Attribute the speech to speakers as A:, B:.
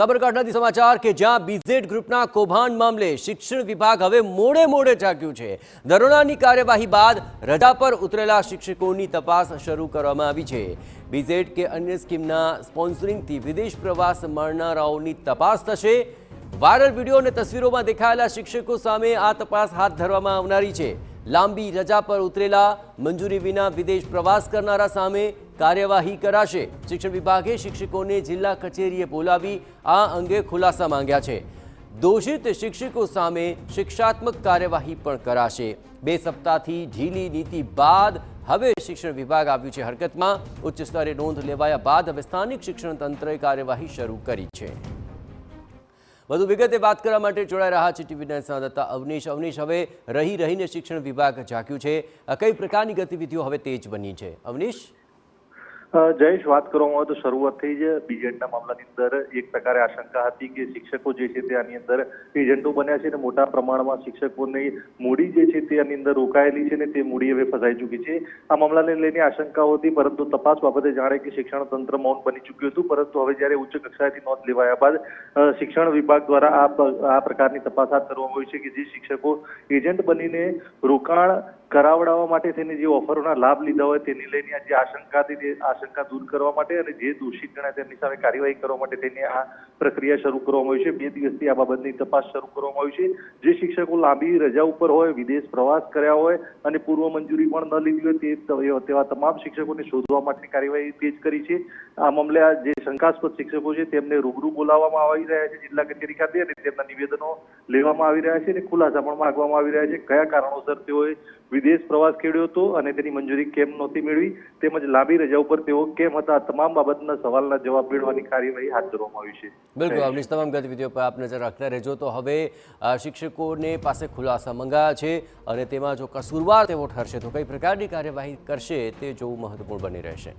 A: સાબરકાંઠાથી સમાચાર કે જ્યાં બીઝેડ ગ્રુપના કૌભાંડ મામલે શિક્ષણ વિભાગ હવે મોડે જાગ્યું છે। દરોડાની કાર્યવાહી બાદ રજા પર ઉતરેલા શિક્ષકોની તપાસ શરૂ કરવામાં આવી છે। બીઝેડ કે અન્ય સ્કીમના સ્પોન્સરિંગથી વિદેશ પ્રવાસ માણનારાઓની તપાસ થશે। વાયરલ વિડીયો અને તસવીરોમાં દેખાયેલા શિક્ષકો સામે આ તપાસ હાથ ધરવામાં આવનારી છે। લાંબી રજા પર ઉતરેલા મંજૂરી વિના વિદેશ પ્રવાસ કરનારા સામે કાર્યવાહી કરાશે। શિક્ષણ વિભાગે શિક્ષકોને જિલ્લા કચેરીએ બોલાવી આ અંગે ખુલાસા માંગ્યા છે। દોષિત શિક્ષકો સામે શિક્ષાત્મક કાર્યવાહી પણ કરાશે। 2 સપ્તાહથી ઢીલી નીતિ બાદ હવે શિક્ષણ વિભાગ આવ્યું છે હરકતમાં। ઉચ્ચ સ્તરે નોંધ લેવાયા બાદ હવે સ્થાનિક શિક્ષણ તંત્રએ કાર્યવાહી શરૂ કરી છે। વધુ વિગતે વાત કરવા માટે જોડાઈ રહ્યા છે ટીવી9 સંવાદદાતા અવનીશ। હવે રહીને શિક્ષણ વિભાગ જાગ્યું છે, કઈ પ્રકારની ગતિવિધિઓ હવે તેજ બની છે અવનીશ?
B: જયેશ, વાત કરવામાં આવે તો શરૂઆતથી જ બીજેડના મામલાની અંદર એક પ્રકારે આશંકા હતી કે શિક્ષકો જે છે તે આની અંદર એજન્ટો બન્યા છે અને મોટા પ્રમાણમાં શિક્ષકોની મૂડી જે છે તે આની અંદર રોકાયેલી છે ને તે મૂડી હવે ફસાઈ ચૂકી છે। આ મામલાને લઈને આશંકાઓ હતી, પરંતુ તપાસ બાબતે જાણે કે શિક્ષણ તંત્ર મૌન બની ચૂક્યું હતું। પરંતુ હવે જ્યારે ઉચ્ચ કક્ષાએથી નોંધ લેવાયા બાદ શિક્ષણ વિભાગ દ્વારા આ પ્રકારની તપાસ હાથ ધરવામાં આવી છે કે જે શિક્ષકો એજન્ટ બનીને રોકાણ કરાવડાવવા માટે થઈને જે ઓફરોના લાભ લીધા હોય તેની લઈને જે આશંકા હતી તે આશંકા દૂર કરવા માટે અને જે દોષિત ગણાય તેમની સામે કાર્યવાહી કરવા માટે થઈને આ પ્રક્રિયા શરૂ કરવામાં આવી છે। 2 દિવસથી આ બાબતની તપાસ શરૂ કરવામાં આવી છે। જે શિક્ષકો લાંબી રજા ઉપર હોય, વિદેશ પ્રવાસ કર્યા હોય અને પૂર્વ મંજૂરી પણ ન લીધી હોય તેવા તમામ શિક્ષકોને શોધવા માટે કાર્યવાહી તેજ કરી છે। આ મામલે આ જે શંકાસ્પદ શિક્ષકો છે તેમને રૂબરૂ બોલાવવામાં આવી રહ્યા છે જિલ્લા કચેરી ખાતે અને તેમના નિવેદનો લેવામાં આવી રહ્યા છે અને ખુલાસા પણ માંગવામાં આવી રહ્યા છે। કયા કારણોસર તેઓએ વિદેશ પ્રવાસ ખેડ્યો હતો અને તેની મંજૂરી કેમ નહોતી મેળવી, તેમજ લાંબી રજા ઉપર તેઓ કેમ હતા, તમામ બાબતના સવાલના જવાબ મેળવવાની કાર્યવાહી હાથ ધરવામાં આવી છે।
A: બિલકુલ અવનીશ, તમામ ગતિવિધિઓ પર આપ નજર રાખતા રહેજો। તો હવે શિક્ષકોને પાસે ખુલાસા મંગાયા છે અને તેમાં જો કસૂરવાર તેઓ ઠરશે તો કઈ પ્રકારની કાર્યવાહી કરશે તે જોવું મહત્વપૂર્ણ બની રહેશે।